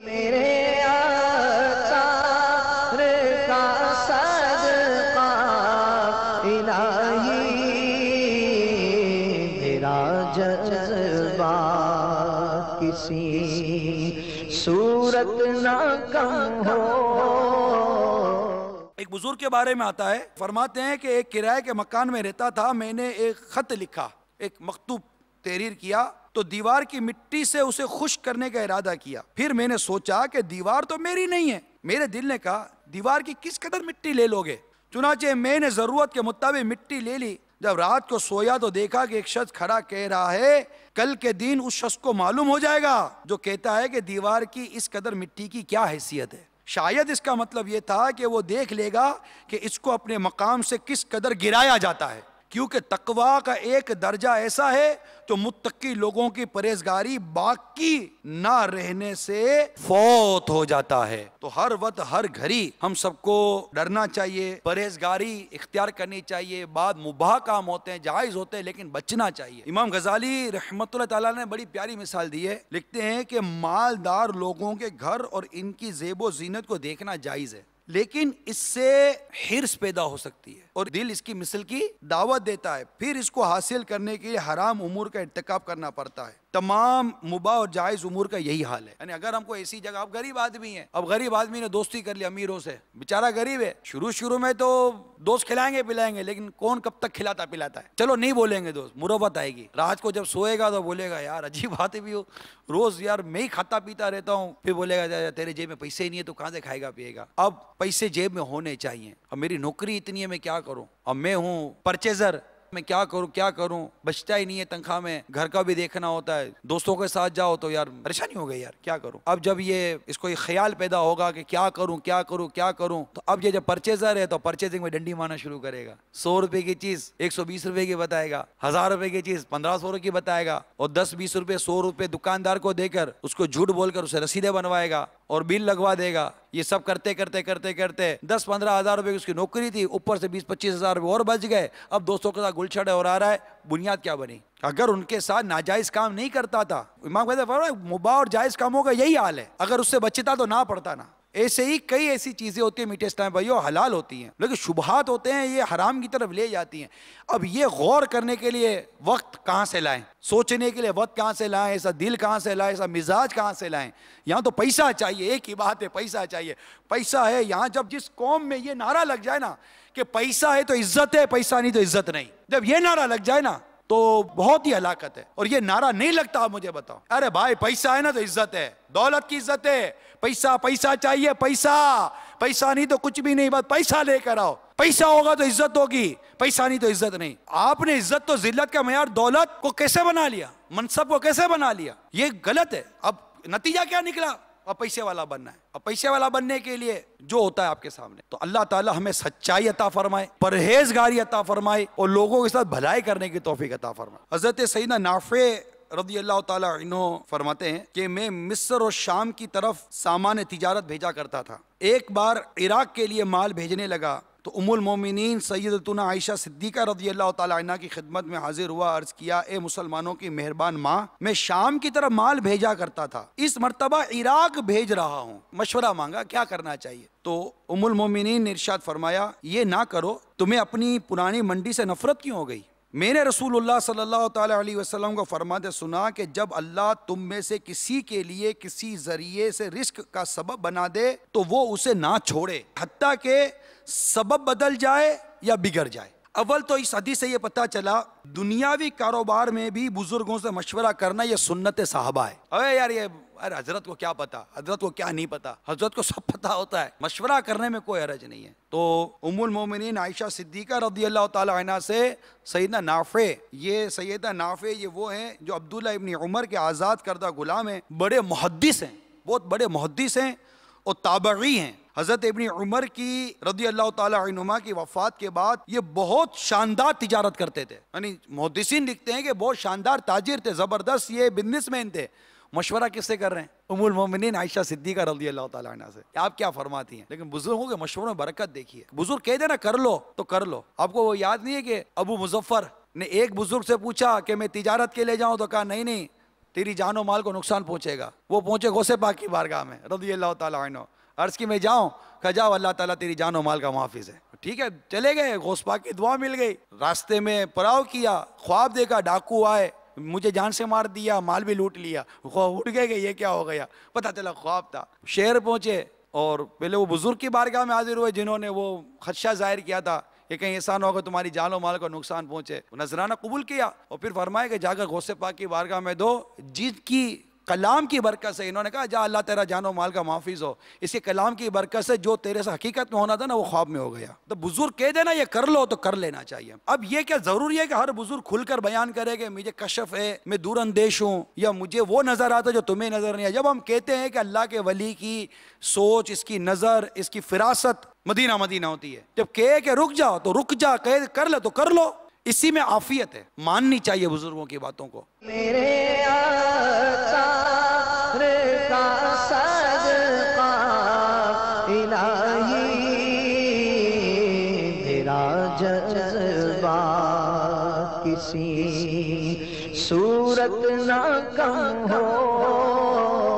میرے آثار کا صدقہ الہی میرا جذبہ کسی صورت نہ کم ہو۔ ایک بزرگ کے بارے میں آتا ہے، فرماتے ہیں کہ ایک کرائے کے مکان میں رہتا تھا، میں نے ایک خط لکھا، ایک مکتوب تحریر کیا تو دیوار کی مٹی سے اسے خشک کرنے کا ارادہ کیا۔ پھر میں نے سوچا کہ دیوار تو میری نہیں ہے۔ میرے دل نے کہا دیوار کی کس قدر مٹی لے لو گے؟ چنانچہ میں نے ضرورت کے مطابق مٹی لے لی۔ جب رات کو سویا تو دیکھا کہ ایک شخص کھڑا کہہ رہا ہے کل کے دن اس شخص کو معلوم ہو جائے گا جو کہتا ہے کہ دیوار کی اس قدر مٹی کی کیا حیثیت ہے۔ شاید اس کا مطلب یہ تھا کہ وہ دیکھ لے گا کہ اس کو اپنے مقام سے کس قدر گرایا جاتا ہے، کیونکہ تقویٰ کا ایک درجہ ایسا ہے جو متقی لوگوں کی پرہیزگاری باقی نہ رہنے سے فوت ہو جاتا ہے۔ تو ہر وقت ہر گھڑی ہم سب کو ڈرنا چاہیے، پرہیزگاری اختیار کرنی چاہیے۔ بعد مباح کام ہوتے ہیں، جائز ہوتے ہیں، لیکن بچنا چاہیے۔ امام غزالی رحمۃ اللہ تعالیٰ نے بڑی پیاری مثال دی ہے، لکھتے ہیں کہ مالدار لوگوں کے گھر اور ان کی زیب و زینت کو دیکھنا جائز ہے، لیکن اس سے حرص پیدا ہو سکتی ہے اور دل اس کی مثل کی دعوت دیتا ہے، پھر اس کو حاصل کرنے کے لیے حرام امور کا ارتکاب کرنا پڑتا ہے۔ تمام مباح اور جائز امور کا یہی حال ہے۔ یعنی اگر ہم کو ایسی جگہ، اب غریب آدمی ہے، اب غریب آدمی نے دوستی کر لی امیروں سے، بیچارہ غریب ہے، شروع میں تو دوست کھلائیں گے پلائیں گے، لیکن کون کب تک کھلاتا پلاتا ہے؟ چلو نہیں بولیں گے دوست، مروت آئے گی، رات کو جب سوئے گا تو بولے گا یار عجیب بات ہے بھی ہو، روز یار میں ہی کھاتا پیتا رہتا ہوں، پھر بولے گا تیرے جیب میں پیسے ہی نہیں ہے تو کہاں سے کھائے گا پیے گا؟ اب پیسے جیب میں ہونے چاہیے۔ اب میری نوکری اتنی ہے میں کیا کروں، اب میں ہوں پرچیزر، میں کیا کروں، بچتا ہی نہیں ہے تنخواہ میں، گھر کا بھی دیکھنا ہوتا ہے، دوستوں کے ساتھ جاؤ تو یار پریشانی ہو گئی یار کیا کروں۔ اب جب اس کو یہ خیال پیدا ہوگا کہ کیا کروں، تو اب یہ جب پرچیزر ہے تو پرچیزنگ میں ڈنڈی مارنا شروع کرے گا۔ 100 روپے کی چیز 120 روپے کی بتائے گا، 1000 روپے کی چیز 1500 کی بتائے گا، اور 10-20 روپے 100 روپے دکاندار کو دے کر اس کو جھوٹ بول کر اسے رسیدیں بنوائے گا اور بل لگوا دے گا۔ یہ سب کرتے 10-15 ہزار روپے کی اس کی نوکری تھی، اوپر سے 20-25 ہزار روپے اور بچ گئے۔ اب دوستوں کے ساتھ گلچھڑ اور آ رہا ہے، بنیاد کیا بنی؟ اگر ان کے ساتھ ناجائز کام نہیں کرتا تھا، امام کہتے ہیں مباح اور جائز کاموں کا یہی حال ہے، اگر اس سے بچتا تو نہ پڑتا نا۔ ایسے ہی کئی ایسی چیزیں ہوتی ہیں میٹھے اسلام بھائیو، حلال ہوتی ہیں لیکن شبہات ہوتے ہیں، یہ حرام کی طرف لے جاتی ہیں۔ اب یہ غور کرنے کے لیے وقت کہاں سے لائیں، سوچنے کے لیے وقت کہاں سے لائیں، ایسا دل کہاں سے لائیں، ایسا مزاج کہاں سے لائیں؟ یہاں تو پیسہ چاہیے، ایک ہی بات ہے، پیسہ چاہیے، پیسہ ہے۔ یہاں جس قوم میں یہ نعرہ لگ جائے نا کہ پیسہ ہے تو عزت ہے، پیسہ نہیں تو عزت نہیں، جب یہ نعرہ لگ جائے نا تو بہت ہی ہلاکت ہے۔ اور یہ نعرہ نہیں لگتا، مجھے بتاؤ، ارے بھائی پیسہ ہے نا تو عزت ہے، دولت کی عزت ہے، پیسہ چاہیے، پیسہ نہیں تو کچھ بھی نہیں، بس پیسہ لے کر آؤ، پیسہ ہوگا تو عزت ہوگی، پیسہ نہیں تو عزت نہیں۔ آپ نے عزت تو ذلت کا معیار دولت کو کیسے بنا لیا، منصب کو کیسے بنا لیا؟ یہ غلط ہے۔ اب نتیجہ کیا نکلا؟ اب پیسے والا بننا ہے۔ اب پیسے والا بننے کے لیے جو ہوتا ہے آپ کے سامنے، تو اللہ تعالی ہمیں سچائی عطا فرمائے، پرہیزگاری عطا فرمائے اور لوگوں کے ساتھ بھلائی کرنے کی توفیق عطا فرمائے۔ حضرت سیدنا نافع رضی اللہ تعالیٰ عنہ فرماتے ہیں کہ میں مصر اور شام کی طرف سامان تجارت بھیجا کرتا تھا۔ ایک بار عراق کے لیے مال بھیجنے لگا تو ام المومنین سیدتنا عائشہ صدیقہ رضی اللہ تعالیٰ عنہ کی خدمت میں حاضر ہوا، عرض کیا اے مسلمانوں کی مہربان ماں، میں شام کی طرف مال بھیجا کرتا تھا، اس مرتبہ عراق بھیج رہا ہوں، مشورہ مانگا کیا کرنا چاہیے؟ تو ام المومنین نے ارشاد فرمایا یہ نہ کرو، تمہیں اپنی پرانی منڈی سے نفرت کیوں ہو گئی؟ میں نے رسول اللہ صلی اللہ تعالیٰ علیہ وسلم کو فرماتے سنا کہ جب اللہ تم میں سے کسی کے لیے کسی ذریعے سے رزق کا سبب بنا دے تو وہ اسے نہ چھوڑے حتیٰ کہ سبب بدل جائے یا بگڑ جائے۔ اول تو اس حدیث سے یہ پتہ چلا دنیاوی کاروبار میں بھی بزرگوں سے مشورہ کرنا یہ سنت صحابہ ہے۔ ارے یار یہ حضرت کو کیا پتا، حضرت کو کیا نہیں پتا، حضرت کو سب پتا ہوتا ہے، مشورہ کرنے میں کوئی حرج نہیں ہے۔ تو ام المومنین عائشہ صدیقہ رضی اللہ تعالی عنہ سے سیدنا نافع، یہ سیدنا نافع یہ وہ ہیں جو عبداللہ ابن عمر کے آزاد کردہ غلام ہیں، بڑے محدث ہیں، بہت بڑے محدث ہیں اور تابعی ہیں۔ حضرت ابن عمر کی رضی اللہ تعالی عنہما کی وفات کے بعد یہ بہت شاندار تجارت کرتے تھے، یعنی محدثین لکھتے ہیں کہ بہت شاندار تاجر تھے، زبردست یہ بزنس مین تھے۔ مشورہ کس سے کر رہے ہیں؟ ام المومنین عائشہ صدیقہ رضی اللہ تعالیٰ عنہ سے۔ آپ کیا فرماتی ہیں؟ لیکن بزرگوں کے مشوروں میں برکت دیکھیے، بزرگ کہہ دے نا کر لو تو کر لو۔ آپ کو وہ یاد نہیں ہے کہ ابو مظفر نے ایک بزرگ سے پوچھا کہ میں تجارت کے لے جاؤں تو کہا نہیں تیری جان و مال کو نقصان پہنچے گا. وہ پہنچے غوث پاک کی بارگاہ میں رضی اللہ تعالیٰ عنہ. عرض کی میں جاؤں؟ کہا جاؤ، اللہ تعالیٰ تیری جان و مال کا محافظ ہے. ٹھیک ہے، چلے گئے. غوث پاک کی دعا مل گئی. راستے میں پڑاؤ کیا، خواب دیکھا ڈاکو آئے، مجھے جان سے مار دیا، مال بھی لوٹ لیا. خواب اٹھ گئے کہ یہ کیا ہو گیا، پتہ چلا خواب تھا. شہر پہنچے اور پہلے وہ بزرگ کی بارگاہ میں حاضر ہوئے جنہوں نے وہ خدشہ ظاہر کیا تھا کہ کہیں ایسا نہ ہوگا تمہاری جان و مال کو نقصان پہنچے. نذرانہ قبول کیا اور پھر فرمایا کہ جا کر غوث پاک کی بارگاہ میں دو. جن کی کلام کی برکت سے انہوں نے کہا جا اللہ تیرا جان و مال کا محافظ ہو. اس کے کلام کی برکت سے جو تیرے سے حقیقت میں ہونا تھا نا وہ خواب میں ہو گیا. تو بزرگ کہہ دینا یہ کر لو تو کر لینا چاہیے. اب یہ کیا ضروری ہے کہ ہر بزرگ کھل کر بیان کرے کہ مجھے کشف ہے، میں دور اندیش ہوں، یا مجھے وہ نظر آتا جو تمہیں نظر نہیں آیا. جب ہم کہتے ہیں کہ اللہ کے ولی کی سوچ، اس کی نظر، اس کی فراست مدینہ مدینہ ہوتی ہے. جب کہے کہ رک جاؤ تو رک جا، کہے کر لے تو کر لو. اسی میں عافیت ہے. ماننی چاہیے بزرگوں کی باتوں کو. میرے آقا کا صدقہ الہی میرا جذبہ کسی صورت نہ کم ہو.